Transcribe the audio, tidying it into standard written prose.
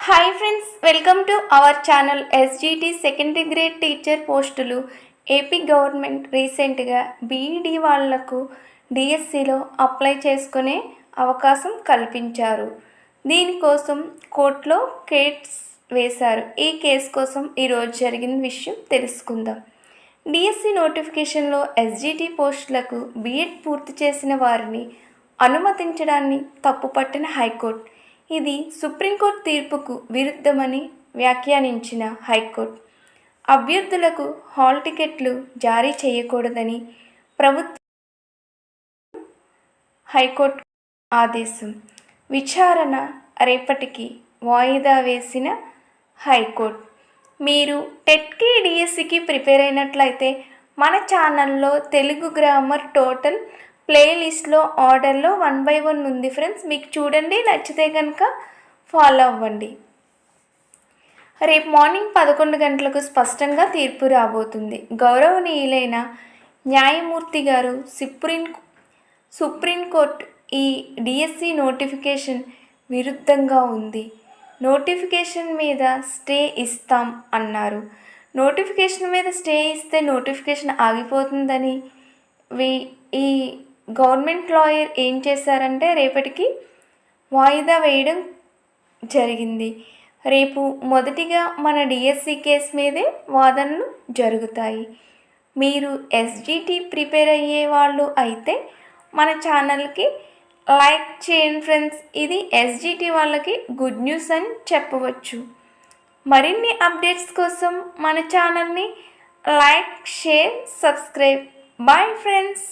Hi friends, welcome to our channel. SGT secondary grade teacher పోస్టులు AP government రీసెంట్గా BEd వాళ్లకు డిఎస్సిలో apply చేసుకునే అవకాశం కల్పించారు. దీనికోసం కోర్టులో కేస్ వేశారు. ఈ కేసు కోసం ఈరోజు జరిగిన విషయం తెలుసుకుందాం. డిఎస్సి నోటిఫికేషన్లో ఎస్జిటి పోస్టులకు బీఎడ్ పూర్తి చేసిన వారిని అనుమతించడాన్ని తప్పుపట్టిన హైకోర్టు. ఇది సుప్రీంకోర్టు తీర్పుకు విరుద్ధమని వ్యాఖ్యానించిన హైకోర్టు అభ్యర్థులకు హాల్ టికెట్లు జారీ చేయకూడదని ప్రభుత్వం హైకోర్టు ఆదేశం. విచారణ రేపటికి వాయిదా వేసిన హైకోర్టు. మీరు టెట్కి డిఎస్సికి ప్రిపేర్ అయినట్లయితే మన ఛానల్లో తెలుగు గ్రామర్ టోటల్ ప్లేలిస్ట్లో ఆర్డర్లో 1 by 1 ఉంది ఫ్రెండ్స్. మీకు చూడండి, నచ్చితే కనుక ఫాలో అవ్వండి. రేపు మార్నింగ్ 11 గంటలకు స్పష్టంగా తీర్పు రాబోతుంది. గౌరవనీయులైన న్యాయమూర్తి గారు సుప్రీంకోర్టు ఈ డిఎస్సి నోటిఫికేషన్ విరుద్ధంగా ఉంది, నోటిఫికేషన్ మీద స్టే ఇస్తాం అన్నారు. నోటిఫికేషన్ మీద స్టే ఇస్తే నోటిఫికేషన్ ఆగిపోతుందని ఈ గవర్నమెంట్ లాయర్ ఏం చేశారంటే రేపటికి వాయిదా వేయడం జరిగింది. రేపు మొదటిగా మన డిఎస్సి కేసు మీదే వాదనలు జరుగుతాయి. మీరు ఎస్జిటి ప్రిపేర్ అయ్యే వాళ్ళు అయితే మన ఛానల్కి లైక్ చేయండి ఫ్రెండ్స్. ఇది ఎస్జిటి వాళ్ళకి గుడ్ న్యూస్ అని చెప్పవచ్చు. మరిన్ని అప్డేట్స్ కోసం మన ఛానల్ని like, share, subscribe. Bye friends.